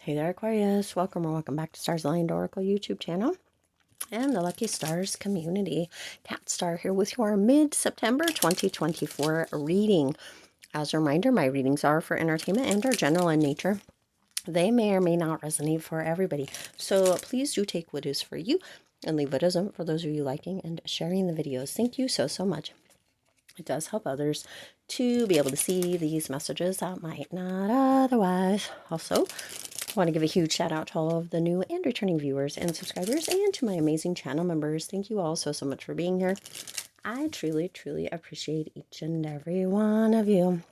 Hey there, Aquarius. Welcome or welcome back to Stars Aligned Oracle YouTube channel and the Lucky Stars community. Cat Star here with your mid-September 2024 reading. As a reminder, my readings are for entertainment and are general in nature. They may or may not resonate for everybody. So please do take what is for you and leave what isn't for those of you liking and sharing the videos. Thank you so much. It does help others to be able to see these messages that might not otherwise. Also, I want to give a huge shout out to all of the new and returning viewers and subscribers and to my amazing channel members. Thank you all so much for being here. I truly appreciate each and every one of you.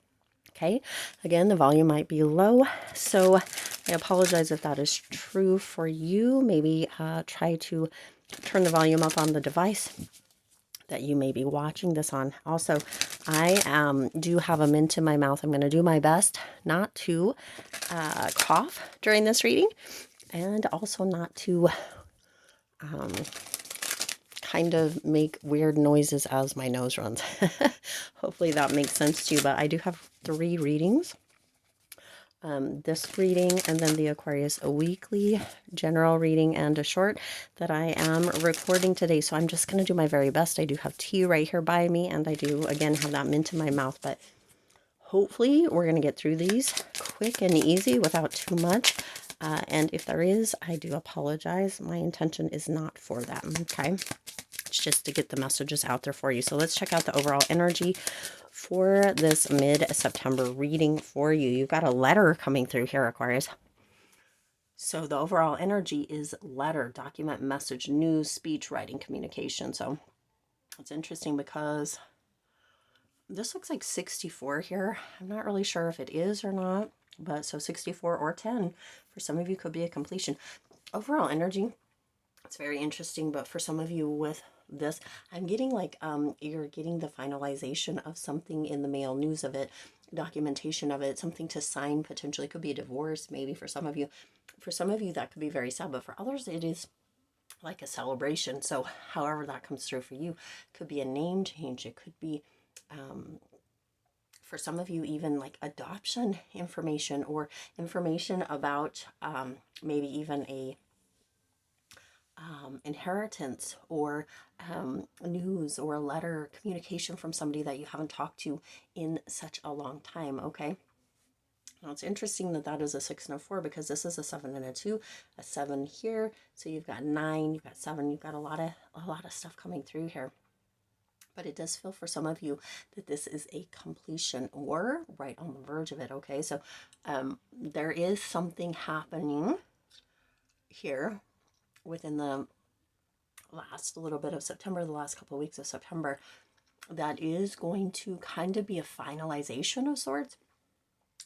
Okay, again, the volume might be low, so I apologize if that is true for you. Maybe try to turn the volume up on the device that you may be watching this on. Also, I do have a mint in my mouth. I'm going to do my best not to cough during this reading, and also not to kind of make weird noises as my nose runs. Hopefully that makes sense to you, but I do have 3 readings. This reading and then the Aquarius a weekly general reading and a short that I am recording today. So I'm just going to do my very best. I do have tea right here by me, and I do again have that mint in my mouth, but hopefully we're going to get through these quick and easy without too much. And if there is, I do apologize. My intention is not for that. Okay. It's just to get the messages out there for you. So let's check out the overall energy for this mid-September reading for you. You've got a letter coming through here, Aquarius. So the overall energy is letter, document, message, news, speech, writing, communication. So it's interesting because this looks like 64 here. I'm not really sure if it is or not, but so 64 or 10 for some of you could be a completion. Overall energy, it's very interesting, but for some of you with this, I'm getting like you're getting the finalization of something in the mail, news of it, documentation of it, something to sign, potentially could be a divorce maybe for some of you. For some of you that could be very sad, but for others it is like a celebration. So however that comes through for you, could be a name change, it could be for some of you even like adoption information or information about maybe even a inheritance or news or a letter, communication from somebody that you haven't talked to in such a long time. Okay. Now it's interesting that that is a 6 and a 4 because this is a 7 and a 2, a 7 here. So you've got 9, you've got 7, you've got a lot of stuff coming through here. But it does feel for some of you that this is a completion or right on the verge of it. Okay. So there is something happening here within the last little bit of September, the last couple of weeks of September, that is going to kind of be a finalization of sorts.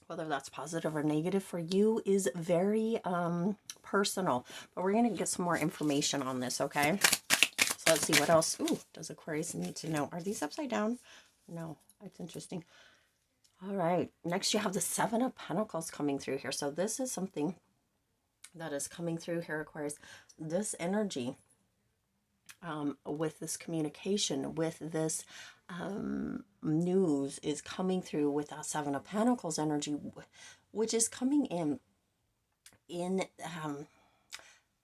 Whether that's positive or negative for you is very personal, but we're going to get some more information on this. Okay, so let's see what else. Ooh, does Aquarius need to know? Are these upside down? No, it's interesting. All right, next you have the 7 of Pentacles coming through here. So this is something that is coming through here, Aquarius. This energy with this communication, with this news is coming through with that 7 of Pentacles energy, which is coming in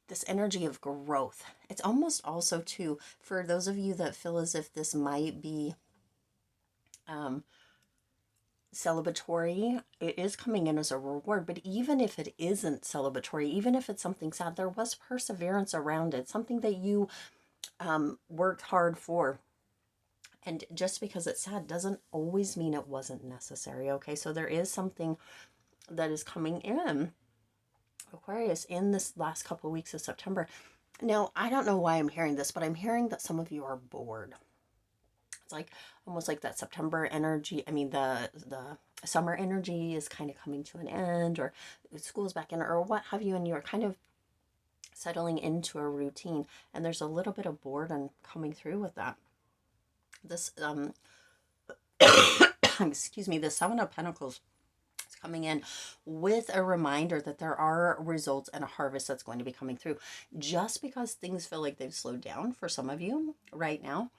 this energy of growth. It's almost also too, for those of you that feel as if this might be celebratory, it is coming in as a reward. But even if it isn't celebratory, even if it's something sad, there was perseverance around it, something that you worked hard for. And just because it's sad doesn't always mean it wasn't necessary. Okay, so there is something that is coming in, Aquarius, in this last couple of weeks of September. Now, I don't know why I'm hearing this, but I'm hearing that some of you are bored. It's like almost like that September energy. I mean, the summer energy is kind of coming to an end, or school's back in, or what have you, and you're kind of settling into a routine, and there's a little bit of boredom coming through with that. This excuse me, the 7 of Pentacles is coming in with a reminder that there are results and a harvest that's going to be coming through. Just because things feel like they've slowed down for some of you right now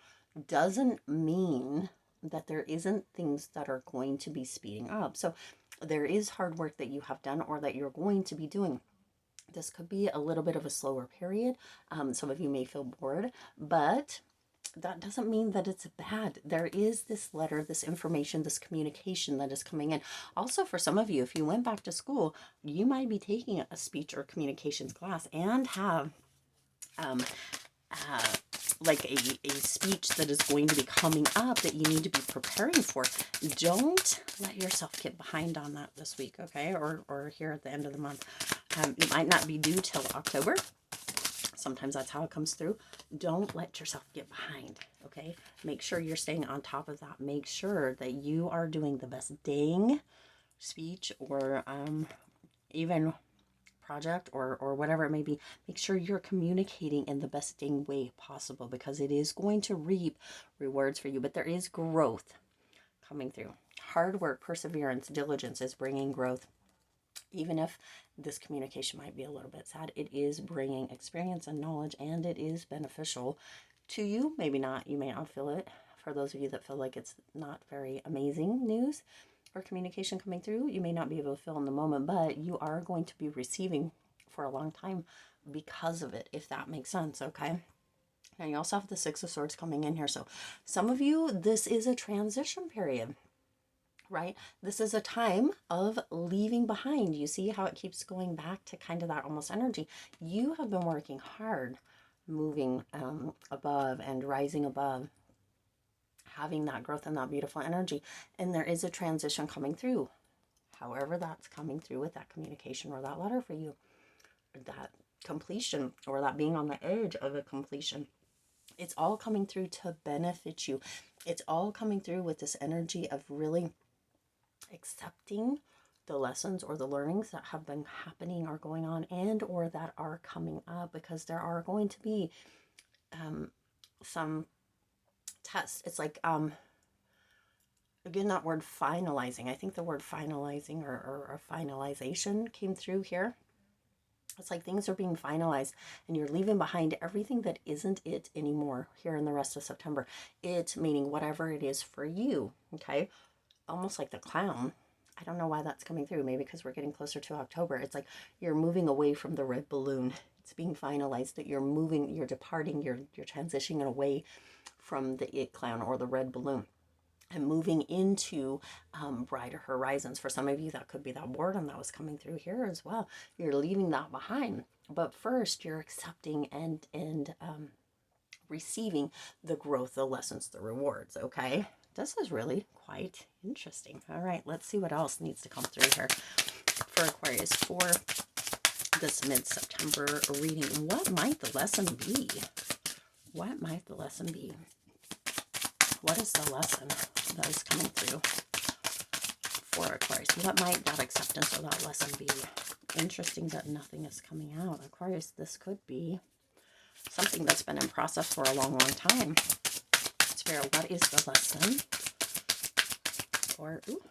doesn't mean that there isn't things that are going to be speeding up. So there is hard work that you have done or that you're going to be doing. This could be a little bit of a slower period. Some of you may feel bored, but that doesn't mean that it's bad. There is this letter, this information, this communication that is coming in. Also, for some of you, if you went back to school, you might be taking a speech or communications class and have like a speech that is going to be coming up that you need to be preparing for. Don't let yourself get behind on that this week, okay? Or here at the end of the month. It might not be due till October. Sometimes that's how it comes through. Don't let yourself get behind, okay? Make sure you're staying on top of that. Make sure that you are doing the best dang speech or even project or whatever it may be. Make sure you're communicating in the best dang way possible, because it is going to reap rewards for you. But there is growth coming through. Hard work, perseverance, diligence is bringing growth. Even if this communication might be a little bit sad, it is bringing experience and knowledge, and it is beneficial to you. Maybe not, you may not feel it. For those of you that feel like it's not very amazing news or communication coming through, you may not be able to feel in the moment, but you are going to be receiving for a long time because of it, if that makes sense, okay? Now you also have the Six of Swords coming in here. So some of you, this is a transition period, right? This is a time of leaving behind. You see how it keeps going back to kind of that almost energy. You have been working hard, moving above and rising above, having that growth and that beautiful energy. And there is a transition coming through. However that's coming through with that communication or that letter for you, that completion or that being on the edge of a completion. It's all coming through to benefit you. It's all coming through with this energy of really accepting the lessons or the learnings that have been happening or going on and or that are coming up, because there are going to be some tests. It's like again, that word finalizing. I think the word finalizing or finalization came through here. It's like things are being finalized and you're leaving behind everything that isn't it anymore here in the rest of September. It meaning whatever it is for you, okay? Almost like the clown. I don't know why that's coming through. Maybe because we're getting closer to October. It's like you're moving away from the red balloon. It's being finalized that you're moving, you're departing, you're transitioning away from the it clown or the red balloon and moving into brighter horizons. For some of you, that could be that boredom that was coming through here as well. You're leaving that behind. But first, you're accepting and receiving the growth, the lessons, the rewards, okay? This is really quite interesting. All right, let's see what else needs to come through here for Aquarius for this mid-September reading. What might the lesson be? What might the lesson be? What is the lesson that is coming through for Aquarius? What might that acceptance or that lesson be? Interesting that nothing is coming out. Aquarius, this could be something that's been in process for a long, long time. Spirit, what is the lesson? Or, ooh,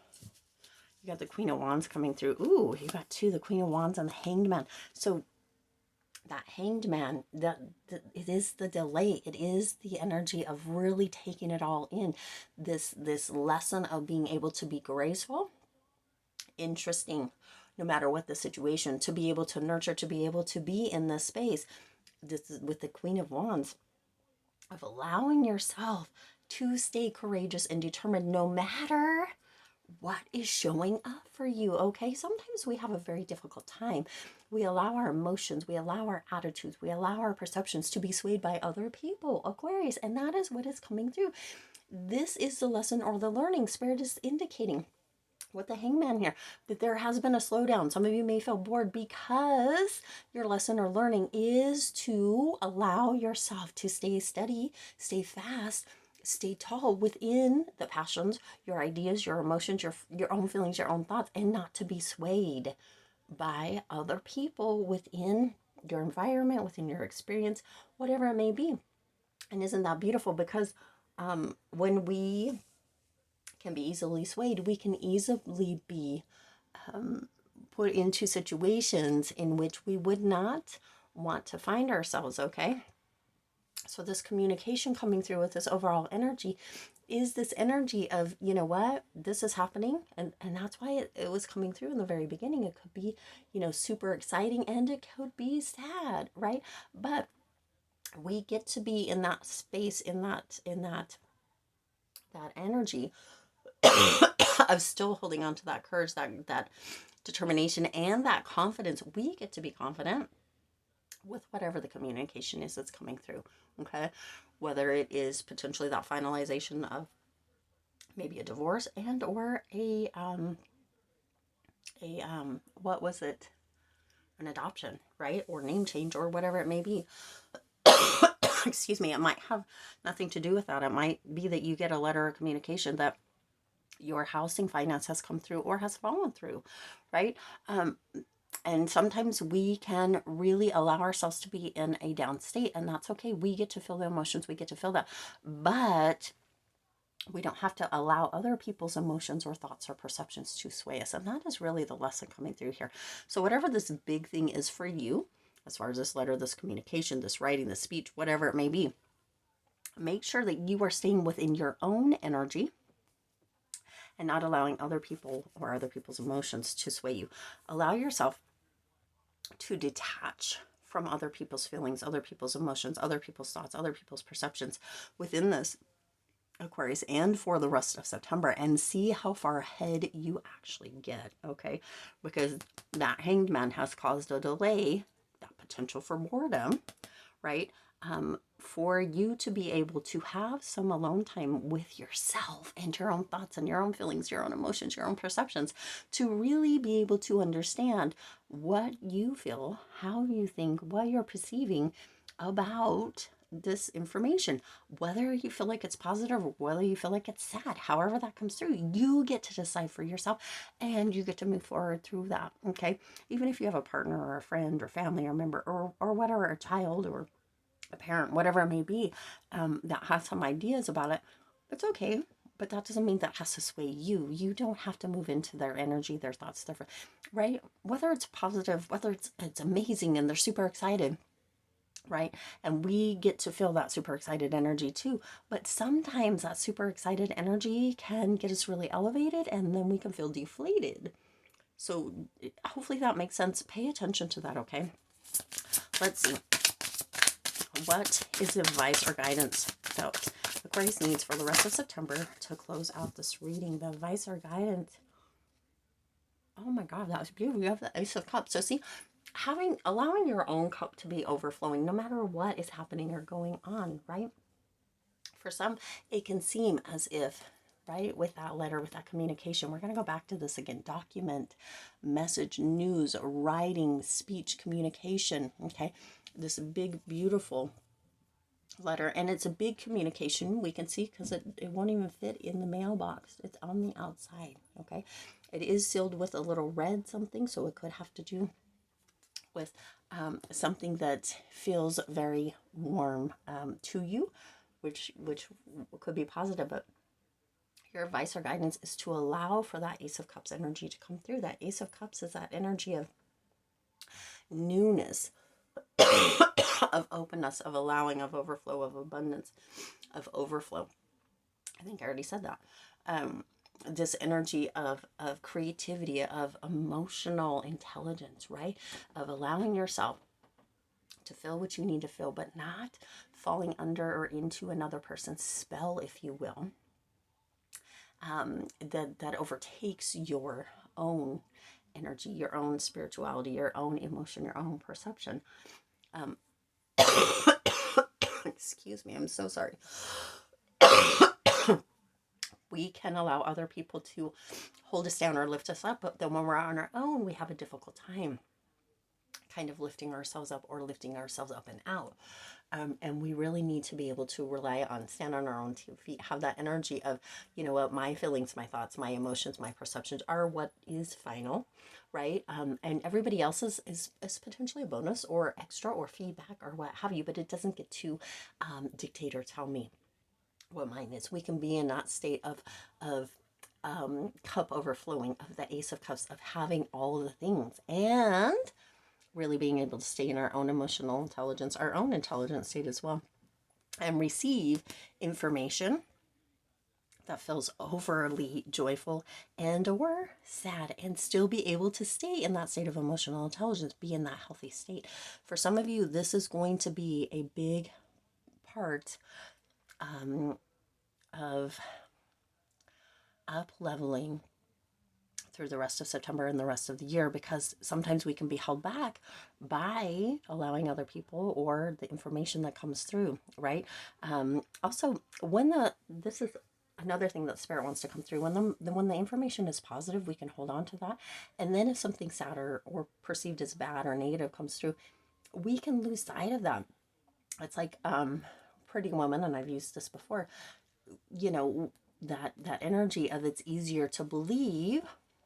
you got the Queen of Wands coming through. Ooh, you got two, the Queen of Wands and the Hanged Man. So that Hanged Man, it is the delay. It is the energy of really taking it all in. This lesson of being able to be graceful, interesting, no matter what the situation, to be able to nurture, to be able to be in this space. This is with the Queen of Wands, of allowing yourself to stay courageous and determined no matter what is showing up for you, okay? Sometimes we have a very difficult time. We allow our emotions, we allow our attitudes, we allow our perceptions to be swayed by other people, Aquarius, and that is what is coming through. This is the lesson or the learning Spirit is indicating with the Hangman here, that there has been a slowdown. Some of you may feel bored because your lesson or learning is to allow yourself to stay steady, stay fast, stay tall within the passions, your ideas, your emotions, your own feelings, your own thoughts, and not to be swayed by other people within your environment, within your experience, whatever it may be. And isn't that beautiful? Because when we can be easily swayed, we can easily be put into situations in which we would not want to find ourselves, okay? So this communication coming through with this overall energy is this energy of, you know what, this is happening. And that's why it was coming through in the very beginning. It could be, you know, super exciting, and it could be sad, right? But we get to be in that space, in that energy of still holding on to that courage, that determination, and that confidence. We get to be confident with whatever the communication is that's coming through. Okay, whether it is potentially that finalization of maybe a divorce, and or what was it, an adoption, right, or name change, or whatever it may be. Excuse me, it might have nothing to do with that. It might be that you get a letter of communication that your housing finance has come through or has fallen through, right? And sometimes we can really allow ourselves to be in a down state, and that's okay. We get to feel the emotions, we get to feel that, but we don't have to allow other people's emotions or thoughts or perceptions to sway us. And that is really the lesson coming through here. So whatever this big thing is for you, as far as this letter, this communication, this writing, this speech, whatever it may be, make sure that you are staying within your own energy and not allowing other people or other people's emotions to sway you. Allow yourself to detach from other people's feelings, other people's emotions, other people's thoughts, other people's perceptions within this, Aquarius, and for the rest of September, and see how far ahead you actually get, okay? Because that Hanged Man has caused a delay, that potential for boredom, right? For you to be able to have some alone time with yourself and your own thoughts and your own feelings, your own emotions, your own perceptions, to really be able to understand what you feel, how you think, what you're perceiving about this information, whether you feel like it's positive or whether you feel like it's sad, however that comes through, you get to decide for yourself, and you get to move forward through that, okay? Even if you have a partner or a friend or family or member or whatever, a child or a parent, whatever it may be, that has some ideas about it, it's okay. But that doesn't mean that has to sway you. You don't have to move into their energy, their thoughts, their, right? Whether it's positive, whether it's amazing and they're super excited, right? And we get to feel that super excited energy too. But sometimes that super excited energy can get us really elevated, and then we can feel deflated. So hopefully that makes sense. Pay attention to that, okay? Let's see. What is the advice or guidance that Aquarius needs for the rest of September to close out this reading? The advice or guidance. Oh my God, that was beautiful. You have the Ace of Cups. So see, allowing your own cup to be overflowing no matter what is happening or going on, right? For some, it can seem as if, right, with that letter, with that communication, we're going to go back to this again: document, message, news, writing, speech, communication, okay? This big, beautiful letter, and it's a big communication, we can see, because it won't even fit in the mailbox. It's on the outside, okay? It is sealed with a little red something, so it could have to do with something that feels very warm to you, which could be positive. But your advice or guidance is to allow for that Ace of Cups energy to come through. That Ace of Cups is that energy of newness, of openness, of allowing, of overflow, of abundance, of overflow. I think I already said that. This energy of creativity, of emotional intelligence, right? Of allowing yourself to feel what you need to feel, but not falling under or into another person's spell, if you will, that overtakes your own energy, your own spirituality, your own emotion, your own perception. Excuse me, I'm so sorry. We can allow other people to hold us down or lift us up, but then when we're on our own, we have a difficult time kind of lifting ourselves up or lifting ourselves up and out. And we really need to be able to rely on, stand on our own 2 feet, have that energy of, you know what, my feelings, my thoughts, my emotions, my perceptions are what is final, right? And everybody else's is potentially a bonus or extra or feedback or what have you, but it doesn't get to dictate or tell me what mine is. We can be in that state of cup overflowing, of the Ace of Cups, of having all of the things, and really being able to stay in our own emotional intelligence, our own intelligence state as well, and receive information that feels overly joyful and or sad, and still be able to stay in that state of emotional intelligence, be in that healthy state. For some of you, this is going to be a big part of up leveling through the rest of September and the rest of the year, because sometimes we can be held back by allowing other people or the information that comes through, right? Also, this is another thing that spirit wants to come through, when the information is positive, we can hold on to that. And then if something sad or perceived as bad or negative comes through, we can lose sight of that. It's like Pretty Woman, and I've used this before, you know, that energy of it's easier to believe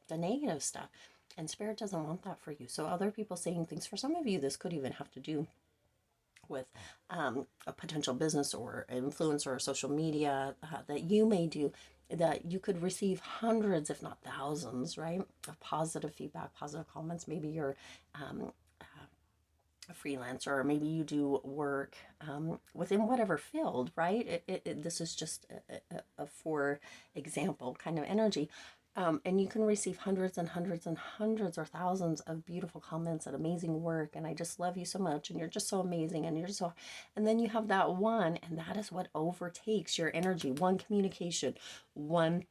the negative stuff, and spirit doesn't want that for you. So other people saying things, for some of you this could even have to do with a potential business or influence or social media that you may do, that you could receive hundreds if not thousands, right, of positive feedback, positive comments. Maybe you're a freelancer, or maybe you do work within whatever field, right? This is just a for example kind of energy. And you can receive hundreds and hundreds and hundreds or thousands of beautiful comments and amazing work. And I just love you so much. And you're just so amazing. And you're just so, and then you have that one, and that is what overtakes your energy. One communication, one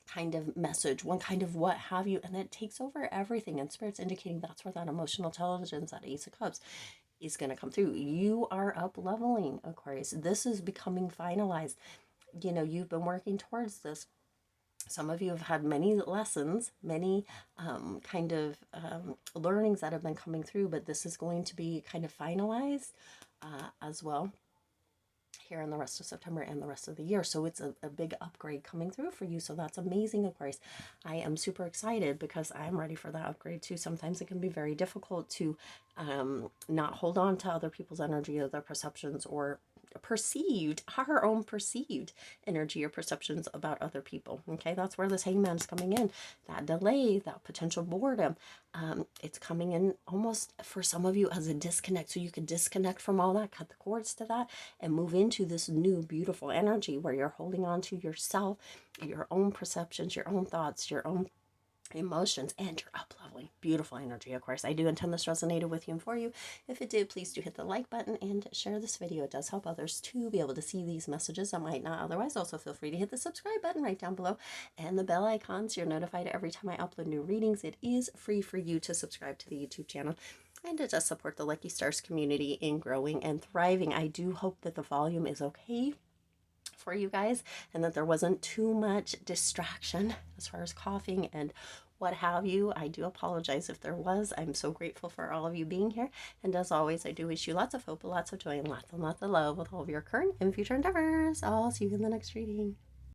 kind of message, one kind of what have you, and it takes over everything. And spirit's indicating that's where that emotional intelligence, that Ace of Cups, is going to come through. You are up leveling, Aquarius. This is becoming finalized. You know, you've been working towards this. Some of you have had many lessons, many learnings that have been coming through, but this is going to be kind of finalized as well here in the rest of September and the rest of the year. So it's a big upgrade coming through for you. So that's amazing, Aquarius. I am super excited because I'm ready for that upgrade too. Sometimes it can be very difficult to not hold on to other people's energy or their perceptions, or our own perceived energy or perceptions about other people. Okay, that's where this Hangman is coming in. That delay, that potential boredom, it's coming in almost for some of you as a disconnect. So you can disconnect from all that, cut the cords to that, and move into this new beautiful energy where you're holding on to yourself, your own perceptions, your own thoughts, your own emotions, and you're up leveling. Beautiful energy, of course. I do intend this resonated with you and for you. If it did, please do hit the like button and share this video. It does help others to be able to see these messages that might not otherwise. Also, feel free to hit the subscribe button right down below and the bell icon so you're notified every time I upload new readings. It is free for you to subscribe to the YouTube channel and to just support the Lucky Stars community in growing and thriving. I do hope that the volume is okay for you guys, and that there wasn't too much distraction as far as coughing and what have you. I do apologize if there was. I'm so grateful for all of you being here, and as always, I do wish you lots of hope, lots of joy, and lots of love with all of your current and future endeavors. I'll see you in the next reading.